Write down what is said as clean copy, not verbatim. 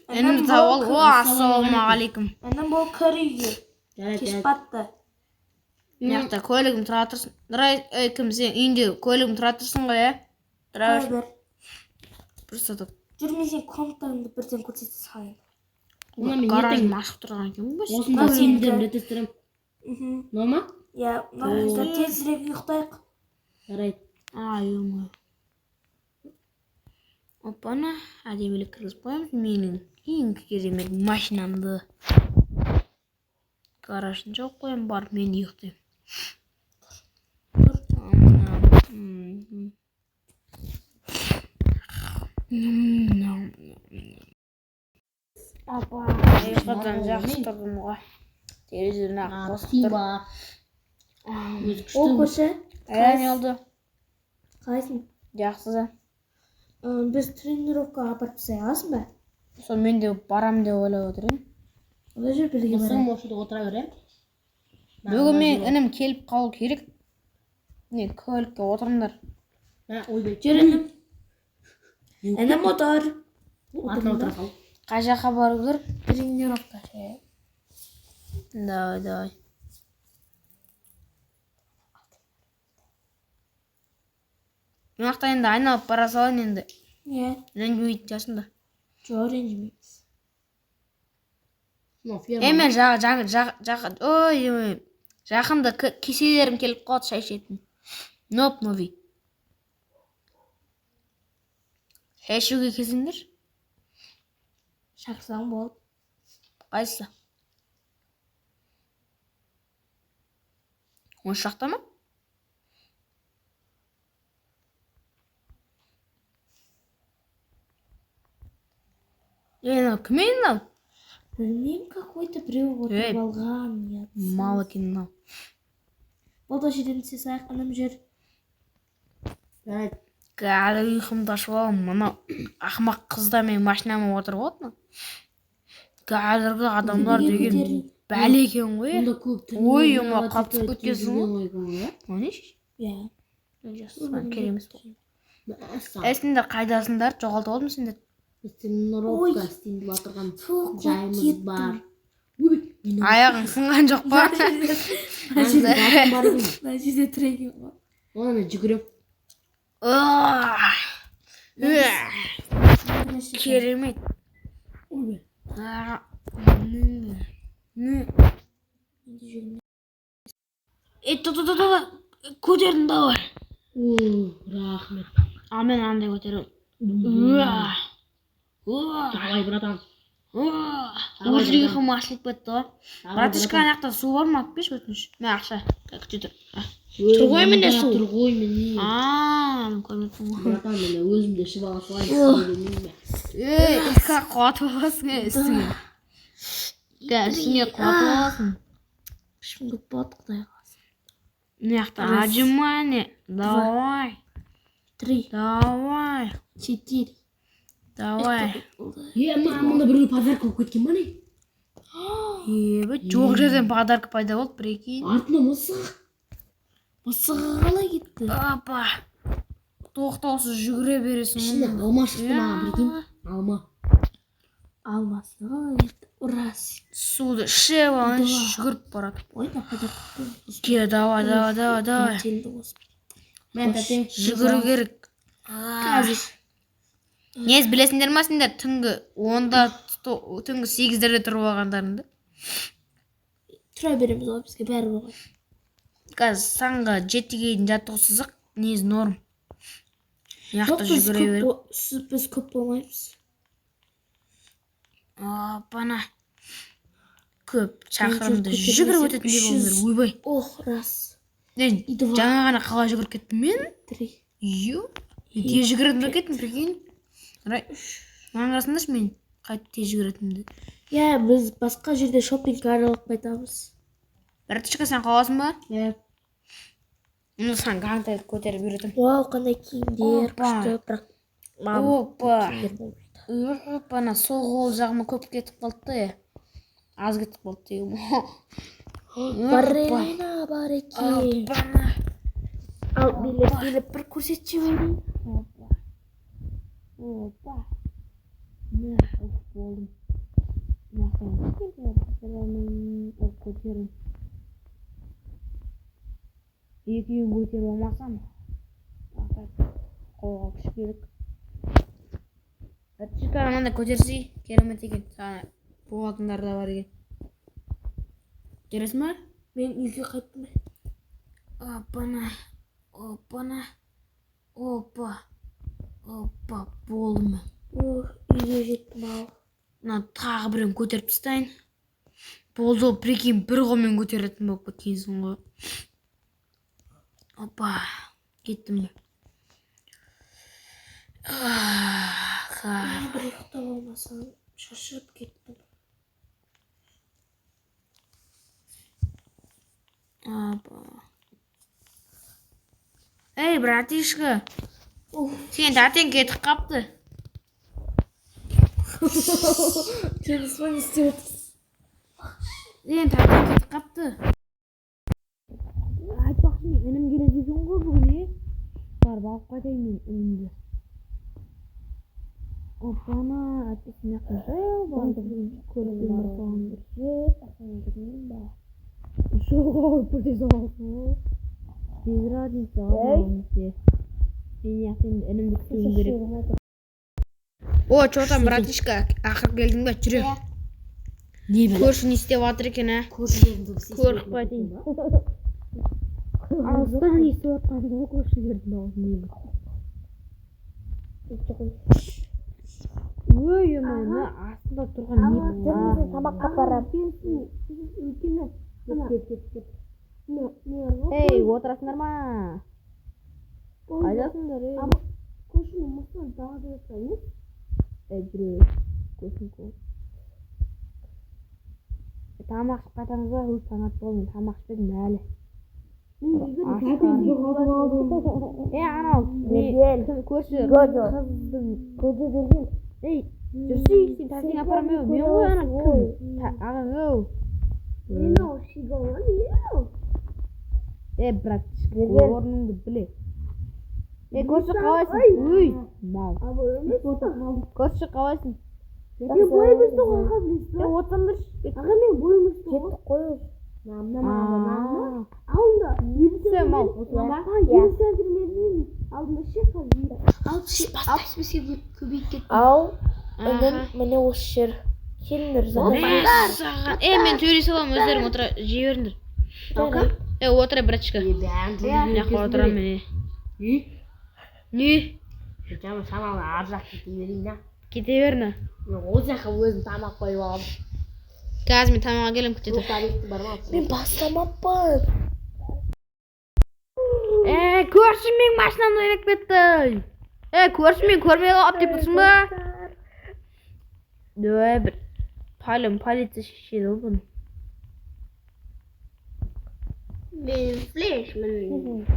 Энем тауып ал. Ассалаумағалейкум. Энем бол кір үйге. Кеш батты. Мыяқта көлігім тұра тұрсын. Кім сен үйінде көлігім тұра тұрсын ғой, ә? Тұра бер. Просто тұр. Жүрмесең комнатаңды бірден көрсете салайын. Гаражым ашық тұрған екен бе? Осында сендерім ретестірім. Нома? Иә, тезірек ұйықтайық. Жарайды. Ай-ой. Опана, әдемілік кіргізіп қоямыз. Менің ең керемет машинамды. Гаражын жоқ қоям, барып мен ұйықтайым. Апа, ұйықтадан жақсы тұрдым ғой. Терезені ақ қосып тұр. Ол көші? Әне алды. Қалайсың? Жақсы да. Біз тренировкаға апарып тастай аласың ба? Сол мен де барам деп ойлап отырмын. Ода жүр бірге барайық. Сен осында отыра берем. Бүгін мен інім келіп қалу керек. Не, көлікке отырыңдар. Ойбай. Жүр інім. Інім отыр. Артына отыра қал. Қай жаққа бару керек? Тренировка. Давай. Мен ақта енді айналып бара салайын енді. Иә. Ренжімейтін жасында. Жоқ, ренжімейміз. Мен жақында кеселерім келіп қалды шай ішетін. Новый. Шай ішуге келсеңдер? Шақырсаң болды. Қайсысы? 10 шақта ма? Кім ең? Білмеймін, какой-то біреу отырып алған. Мал екен мынау. Болды жерден түсе саяқ інім жүр. Қазір ұйқымды ашып алам. Мынау ақымақ қызда мен машинама отырып отыр. Қазіргі адамдар деген бәле екен ғой. Ой, ұма қаптып көткесің ғой. Онеш? Иә. Жасыған кереміз бұл. Сендер қайдасыңдар? Жоғалтып алдым сендер? Тренировка істейді батырған жайымыз бар. Аяғың сынған жоқ па? Мына жерде тренинг бар. Оны мен жүгірем. Керемет. Көтердің давай. Рахмет. Мен андай көтерем. Давай, братан. Уже ұйқым ашылып кетті ғой. Братышка, аяқта су бар ма? Алып берші өтініш. Мен ақша. Күте тұр. Тұр ғой менде су. Тұр ғой менде. Көрмеппін ғой. Братан, мен өзімде ішіп ала салайын. Как қуатып аласың үстіңе. Үстіңе қуатып аласың. Ішім көп болады, құдай қаласа. Мыяқта отжимание. Давай. 3. Давай. 4. Давай. Мұнда біреу подарка болып кеткен ба не? Жоқ жерден подарка пайда болды, прикинь. Артына мысық. Мысығы қалай кетті? Апа. Тоқтаусыз жүгіре бересің. Ішінде алма шықты маған, прикинь. Алма. Алмасы. Урас. Суды ішіп алын жүгіріп барады. Ой, подарка. Давай. Мен тәтем. Жүгіру керек. Қазір. Нез білесіңдер ма сендер түнгі 10-да, түнгі 8-дерде тұрып алғандарыңды? Тұра береміз ғой, бізге бәрі болған. Қазір саңға 7-ге дейін жаттығу сызық, нез норм. Яқты жүгіре беріп. Біз көп болмаймыз. Апана. Көп шақырымды жүгіріп өтетін де болыңдар, ойбай. Ох, рас. Жаңа ғана қалай жүгіріп кеттім мен? 3. Тез жүгіретін кеттім, прикинь. Маған қарасыңдаршы мен қайты тез жүгіретінімді. Иә, біз басқа жерде шоппинг аралап қайтамыз. Братышка, сен қаласың ба? Иә. Оны сан гантайды көтеріп үйретім. Вау, қандай киімдер, күшті, бірақ... Опана, сол қол жағыма көп кетіп қалды да, е. Аз кетіп қалды дейім. Баррена бар екен. Ал билеп бір көрсетші бөлім. Опа. Болдым. Көтерім. Екеуін көтеріп алмасам, қолға күш керек. Братишка, мында көтерсей, керемет екен. Саған болатындар да бар екен. Кересің ба? Мен үйге қайттым. Опана, опана, опа, опа, болдым. Үйге жеттім ау. Мына тағы біреуін көтеріп тастайын. Болды, прикинь, бір қолмен көтеретін болып кеткенсің ғой. Опа, кеттім бе. Бір ұйықтап алмасам, шашырып кеттім. Опа. Ей, братишка, сен тәтең кетіп қапты. Телефон істеп отырсың. Сен тәтең кетіп қапты. Айтпақшы, мен інім келеді екен ғой бүгін, барып алып қайтайын мен інімді. Опана, әттесіне қажау барды. Көріп барған білмеймін ба. Жоқ, бірде саласың ғой. Без разница алғанымызде. Мен інімді күтуім керек. О, чё там, братишка, ақыр келдің бе, жүре. Көрші не істеп жатыр екен, ә? Көріп қайтайын. Алыстан естіп жатқаны ғой көршілердің аузын. Ой, мына астында тұрған не бар? Тамаққа барам. Ей, отырасыңдар ма? Қайдасыңдар, ей? Көршінің мұсынан тағы да жатса, Жүре, көршін қол. Тамақ ішіп қайтамыз ба? Таңат болдым, тамақ ішпедім әлі. Анау, көрші қыздың көзі берген. Ей, жүрсей, сен тәтең апарам еу, мен ғой ана кім? Ағаң еу. Мен ол шигалан, еу. Братишка, орныңды біле. Көрші қалайсың? Өй, мал. Көрші қалайсың? Мен бойымызды қойға білесің. Отырыңдыршы. Аға, мен бойымызды қойға қойыз. Алдында елісі мал. Елісі әзірмеден алдында ше қазір. 65-ке көбейіп кетті. Ал, үнім міне осы жер. Келіңдер замандар. Мен сөйлесе аламын, өздерің отыра жей беріңдер. Отыра, братишка. Жаққа отырам мен. Не? Жаңа шамалы ар жақ кете берейін да. Кете берді. Мен ол жаққа өзім тамақ қойып алам. Қазір мен тамаққа келем, күте тұр. Мен бастамаппын. Көршім мен машинамды ойнап кетті. Көршім мен көрмей қалып деп тұрсың ба? Бір полиция шешеді ғой бұны. Мен флешмін.